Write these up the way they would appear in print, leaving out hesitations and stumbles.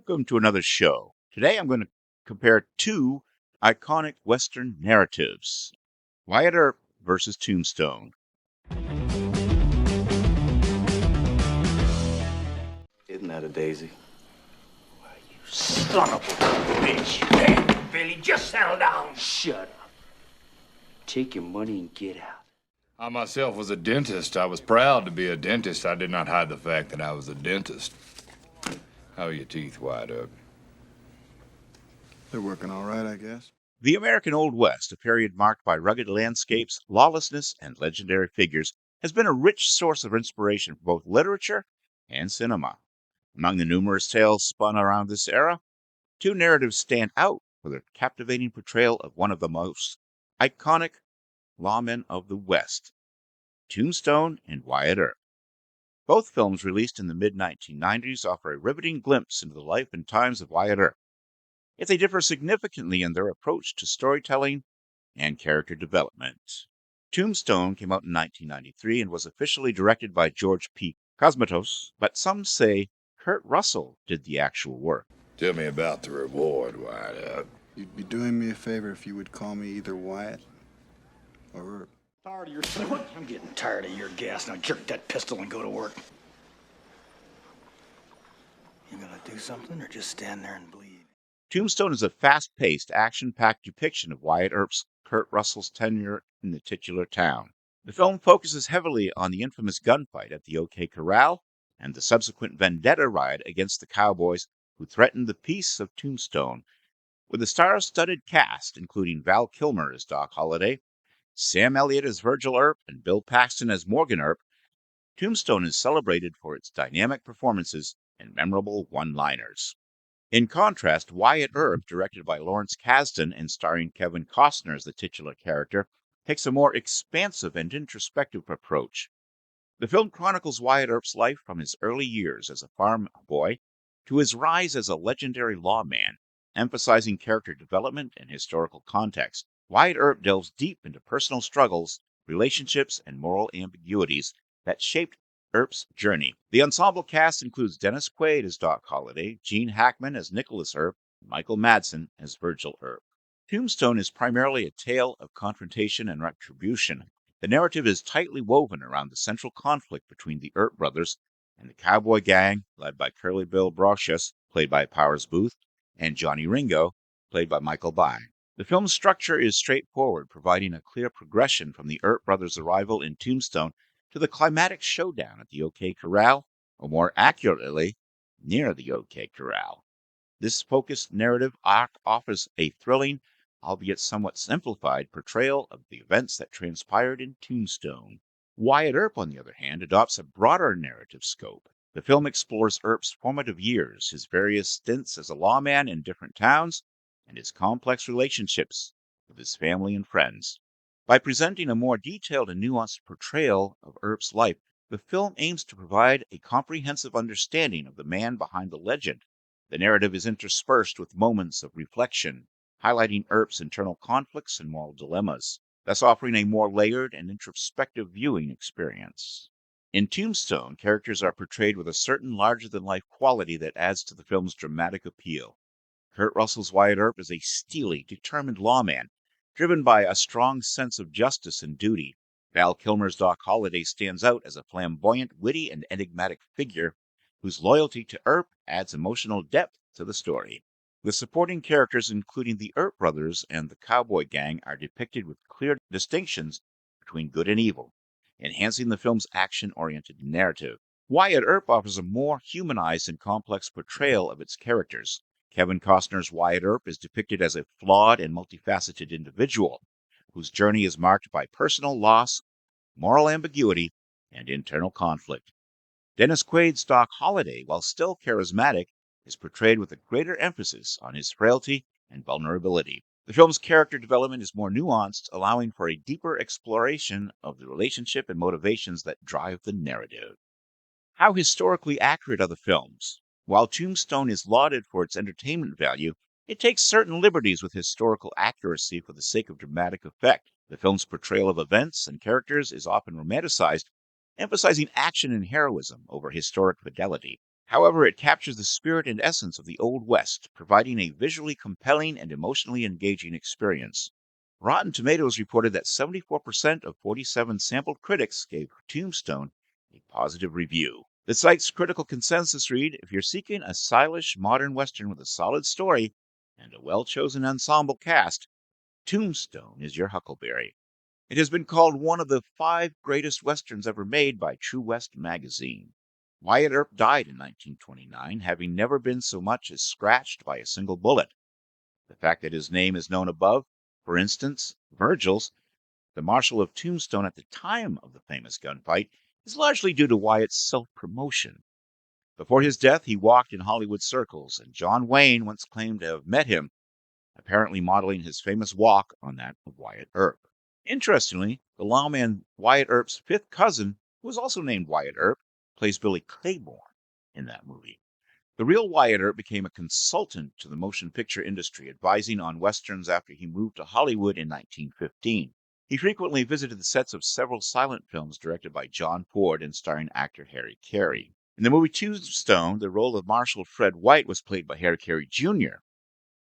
Welcome to another show. Today I'm going to compare two iconic Western narratives, Wyatt Earp versus Tombstone. Isn't that a daisy? Why, you son of a bitch. Hey, Billy, just settle down. Shut up. Take your money and get out. I myself was a dentist. I was proud to be a dentist. I did not hide the fact that I was a dentist. How are your teeth, Wyatt Earp? They're working all right, I guess. The American Old West, a period marked by rugged landscapes, lawlessness, and legendary figures, has been a rich source of inspiration for both literature and cinema. Among the numerous tales spun around this era, two narratives stand out for their captivating portrayal of one of the most iconic lawmen of the West, Tombstone and Wyatt Earp. Both films, released in the mid-1990s, offer a riveting glimpse into the life and times of Wyatt Earp, yet they differ significantly in their approach to storytelling and character development. Tombstone came out in 1993 and was officially directed by George P. Cosmatos, but some say Kurt Russell did the actual work. Tell me about the reward, Wyatt Earp. You'd be doing me a favor if you would call me either Wyatt or Earp. Tired of your snort? I'm getting tired of your gas. Now jerk that pistol and go to work. You gonna do something or just stand there and bleed? Tombstone is a fast-paced, action-packed depiction of Wyatt Earp's Kurt Russell's tenure in the titular town. The film focuses heavily on the infamous gunfight at the OK Corral and the subsequent vendetta riot against the cowboys who threatened the peace of Tombstone. With a star-studded cast, including Val Kilmer as Doc Holliday, Sam Elliott as Virgil Earp, and Bill Paxton as Morgan Earp, Tombstone is celebrated for its dynamic performances and memorable one-liners. In contrast, Wyatt Earp, directed by Lawrence Kasdan and starring Kevin Costner as the titular character, takes a more expansive and introspective approach. The film chronicles Wyatt Earp's life from his early years as a farm boy to his rise as a legendary lawman, emphasizing character development and historical context. Wyatt Earp delves deep into personal struggles, relationships, and moral ambiguities that shaped Earp's journey. The ensemble cast includes Dennis Quaid as Doc Holliday, Gene Hackman as Nicholas Earp, and Michael Madsen as Virgil Earp. Tombstone is primarily a tale of confrontation and retribution. The narrative is tightly woven around the central conflict between the Earp brothers and the cowboy gang led by Curly Bill Brocious, played by Powers Booth, and Johnny Ringo, played by Michael Bay. The film's structure is straightforward, providing a clear progression from the Earp brothers' arrival in Tombstone to the climatic showdown at the OK Corral, or more accurately, near the OK Corral. This focused narrative arc offers a thrilling, albeit somewhat simplified, portrayal of the events that transpired in Tombstone. Wyatt Earp, on the other hand, adopts a broader narrative scope. The film explores Earp's formative years, his various stints as a lawman in different towns, and his complex relationships with his family and friends. By presenting a more detailed and nuanced portrayal of Earp's life, the film aims to provide a comprehensive understanding of the man behind the legend. The narrative is interspersed with moments of reflection, highlighting Earp's internal conflicts and moral dilemmas, thus offering a more layered and introspective viewing experience. In Tombstone, characters are portrayed with a certain larger-than-life quality that adds to the film's dramatic appeal. Kurt Russell's Wyatt Earp is a steely, determined lawman, driven by a strong sense of justice and duty. Val Kilmer's Doc Holliday stands out as a flamboyant, witty, and enigmatic figure whose loyalty to Earp adds emotional depth to the story. The supporting characters, including the Earp brothers and the cowboy gang, are depicted with clear distinctions between good and evil, enhancing the film's action-oriented narrative. Wyatt Earp offers a more humanized and complex portrayal of its characters. Kevin Costner's Wyatt Earp is depicted as a flawed and multifaceted individual, whose journey is marked by personal loss, moral ambiguity, and internal conflict. Dennis Quaid's Doc Holliday, while still charismatic, is portrayed with a greater emphasis on his frailty and vulnerability. The film's character development is more nuanced, allowing for a deeper exploration of the relationship and motivations that drive the narrative. How historically accurate are the films? While Tombstone is lauded for its entertainment value, it takes certain liberties with historical accuracy for the sake of dramatic effect. The film's portrayal of events and characters is often romanticized, emphasizing action and heroism over historic fidelity. However, it captures the spirit and essence of the Old West, providing a visually compelling and emotionally engaging experience. Rotten Tomatoes reported that 74% of 47 sampled critics gave Tombstone a positive review. The site's critical consensus read, "If you're seeking a stylish, modern Western with a solid story and a well-chosen ensemble cast, Tombstone is your huckleberry." It has been called one of the 5 greatest Westerns ever made by True West magazine. Wyatt Earp died in 1929, having never been so much as scratched by a single bullet. The fact that his name is known above, for instance, Virgil's, the Marshal of Tombstone at the time of the famous gunfight, is largely due to Wyatt's self-promotion. Before his death, he walked in Hollywood circles, and John Wayne once claimed to have met him, apparently modeling his famous walk on that of Wyatt Earp. Interestingly, the lawman Wyatt Earp's 5th cousin, who was also named Wyatt Earp, plays Billy Claiborne in that movie. The real Wyatt Earp became a consultant to the motion picture industry, advising on westerns after he moved to Hollywood in 1915. He frequently visited the sets of several silent films directed by John Ford and starring actor Harry Carey. In the movie Tombstone, the role of Marshal Fred White was played by Harry Carey Jr.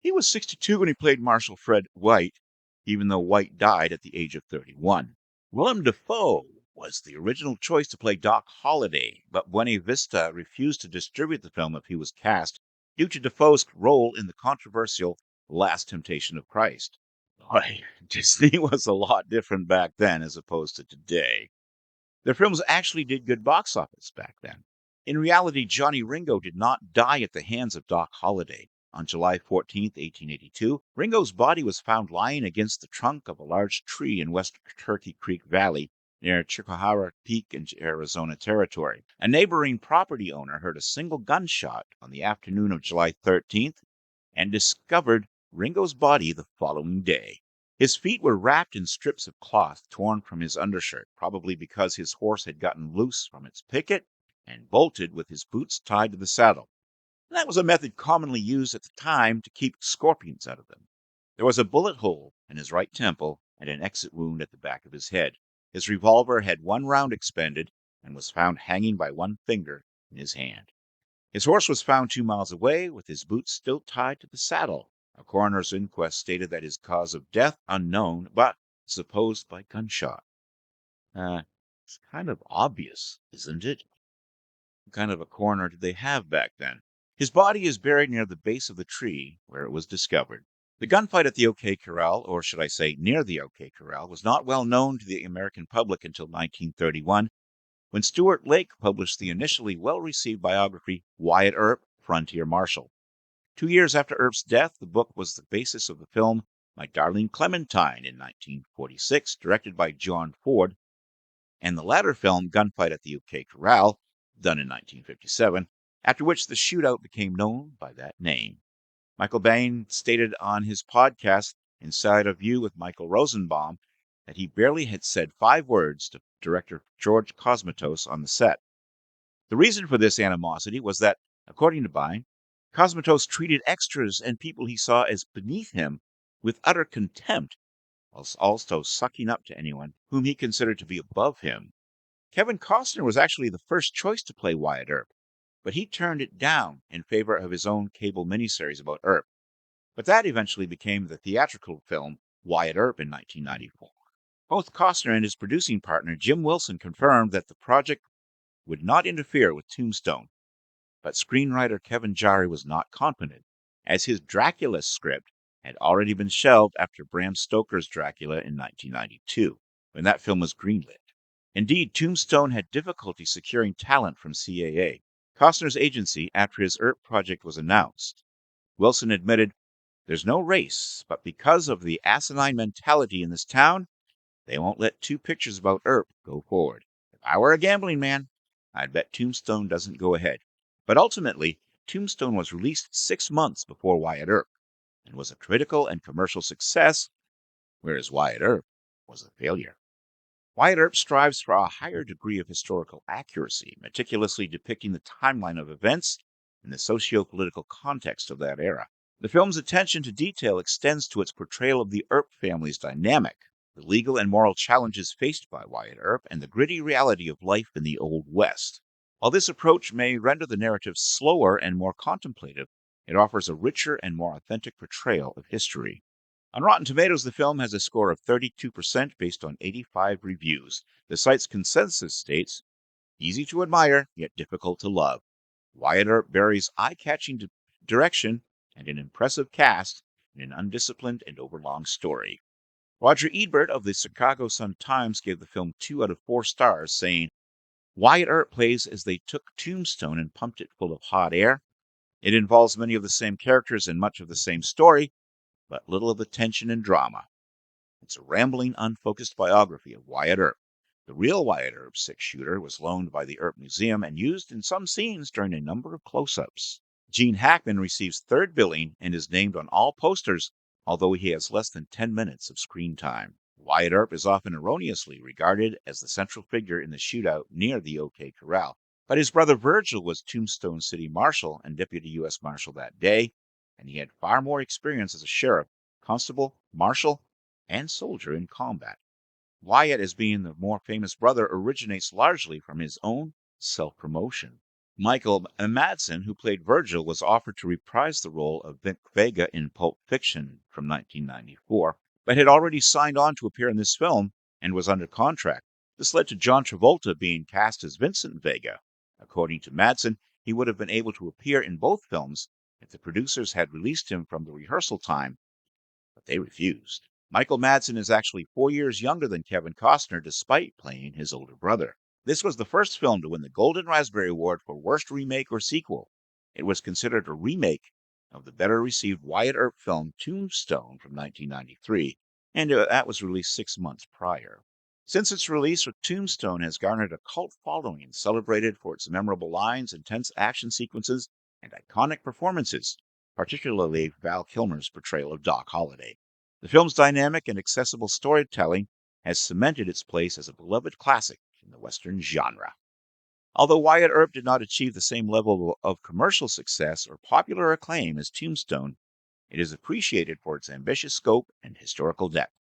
He was 62 when he played Marshal Fred White, even though White died at the age of 31. Willem Dafoe was the original choice to play Doc Holliday, but Buena Vista refused to distribute the film if he was cast due to Dafoe's role in the controversial Last Temptation of Christ. Boy, Disney was a lot different back then as opposed to today. Their films actually did good box office back then. In reality, Johnny Ringo did not die at the hands of Doc Holliday. On July 14, 1882, Ringo's body was found lying against the trunk of a large tree in West Turkey Creek Valley near Chickamauga Peak in Arizona Territory. A neighboring property owner heard a single gunshot on the afternoon of July 13th and discovered Ringo's body the following day. His feet were wrapped in strips of cloth torn from his undershirt, probably because his horse had gotten loose from its picket and bolted with his boots tied to the saddle. That was a method commonly used at the time to keep scorpions out of them. There was a bullet hole in his right temple and an exit wound at the back of his head. His revolver had 1 round expended and was found hanging by 1 finger in his hand. His horse was found 2 miles away with his boots still tied to the saddle. A coroner's inquest stated that his cause of death unknown, but supposed by gunshot. It's kind of obvious, isn't it? What kind of a coroner did they have back then? His body is buried near the base of the tree where it was discovered. The gunfight at the OK Corral, or should I say near the OK Corral, was not well known to the American public until 1931, when Stuart Lake published the initially well-received biography Wyatt Earp, Frontier Marshal. 2 years after Earp's death, the book was the basis of the film My Darling Clementine in 1946, directed by John Ford, and the latter film Gunfight at the OK Corral, done in 1957, after which the shootout became known by that name. Michael Bain stated on his podcast, Inside of You with Michael Rosenbaum, that he barely had said 5 words to director George Cosmatos on the set. The reason for this animosity was that, according to Bain, Cosmatos treated extras and people he saw as beneath him with utter contempt, whilst also sucking up to anyone whom he considered to be above him. Kevin Costner was actually the first choice to play Wyatt Earp, but he turned it down in favor of his own cable miniseries about Earp. But that eventually became the theatrical film Wyatt Earp in 1994. Both Costner and his producing partner Jim Wilson confirmed that the project would not interfere with Tombstone, but screenwriter Kevin Jarre was not confident, as his Dracula script had already been shelved after Bram Stoker's Dracula in 1992, when that film was greenlit. Indeed, Tombstone had difficulty securing talent from CAA, Costner's agency, after his Earp project was announced. Wilson admitted, "There's no race, but because of the asinine mentality in this town, they won't let 2 pictures about Earp go forward. If I were a gambling man, I'd bet Tombstone doesn't go ahead." But ultimately, Tombstone was released 6 months before Wyatt Earp, and was a critical and commercial success, whereas Wyatt Earp was a failure. Wyatt Earp strives for a higher degree of historical accuracy, meticulously depicting the timeline of events and the socio-political context of that era. The film's attention to detail extends to its portrayal of the Earp family's dynamic, the legal and moral challenges faced by Wyatt Earp, and the gritty reality of life in the Old West. While this approach may render the narrative slower and more contemplative, it offers a richer and more authentic portrayal of history. On Rotten Tomatoes, the film has a score of 32% based on 85 reviews. The site's consensus states, easy to admire, yet difficult to love. Wyatt Earp buries eye-catching direction and an impressive cast in an undisciplined and overlong story. Roger Ebert of the Chicago Sun-Times gave the film 2 out of 4 stars, saying, Wyatt Earp plays as they took Tombstone and pumped it full of hot air. It involves many of the same characters and much of the same story, but little of the tension and drama. It's a rambling, unfocused biography of Wyatt Earp. The real Wyatt Earp six-shooter was loaned by the Earp Museum and used in some scenes during a number of close-ups. Gene Hackman receives third billing and is named on all posters, although he has less than 10 minutes of screen time. Wyatt Earp is often erroneously regarded as the central figure in the shootout near the OK Corral, but his brother Virgil was Tombstone City Marshal and Deputy U.S. Marshal that day, and he had far more experience as a sheriff, constable, marshal, and soldier in combat. Wyatt, as being the more famous brother, originates largely from his own self-promotion. Michael Madsen, who played Virgil, was offered to reprise the role of Vic Vega in Pulp Fiction from 1994, but had already signed on to appear in this film and was under contract. This led to John Travolta being cast as Vincent Vega. According to Madsen, he would have been able to appear in both films if the producers had released him from the rehearsal time, but they refused. Michael Madsen is actually 4 years younger than Kevin Costner, despite playing his older brother. This was the first film to win the Golden Raspberry Award for Worst Remake or Sequel. It was considered a remake of the better-received Wyatt Earp film Tombstone from 1993, and that was released 6 months prior. Since its release, Tombstone has garnered a cult following, celebrated for its memorable lines, intense action sequences, and iconic performances, particularly Val Kilmer's portrayal of Doc Holliday. The film's dynamic and accessible storytelling has cemented its place as a beloved classic in the Western genre. Although Wyatt Earp did not achieve the same level of commercial success or popular acclaim as Tombstone, it is appreciated for its ambitious scope and historical depth.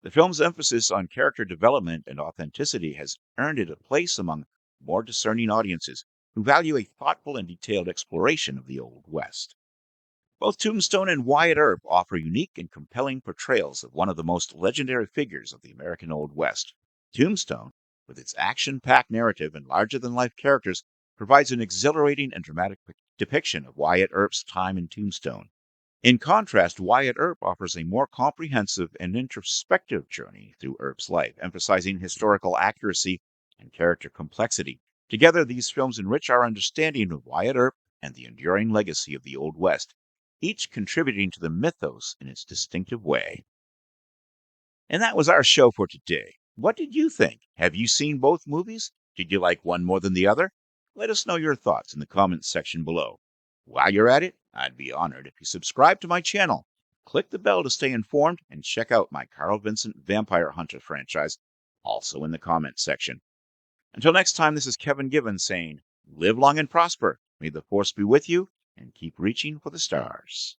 The film's emphasis on character development and authenticity has earned it a place among more discerning audiences who value a thoughtful and detailed exploration of the Old West. Both Tombstone and Wyatt Earp offer unique and compelling portrayals of one of the most legendary figures of the American Old West. Tombstone, with its action-packed narrative and larger-than-life characters, provides an exhilarating and dramatic depiction of Wyatt Earp's time in Tombstone. In contrast, Wyatt Earp offers a more comprehensive and introspective journey through Earp's life, emphasizing historical accuracy and character complexity. Together, these films enrich our understanding of Wyatt Earp and the enduring legacy of the Old West, each contributing to the mythos in its distinctive way. And that was our show for today. What did you think? Have you seen both movies? Did you like one more than the other? Let us know your thoughts in the comments section below. While you're at it, I'd be honored if you subscribe to my channel. Click the bell to stay informed and check out my Carl Vincent Vampire Hunter franchise, also in the comments section. Until next time, this is Kevin Given saying, live long and prosper. May the force be with you, and keep reaching for the stars.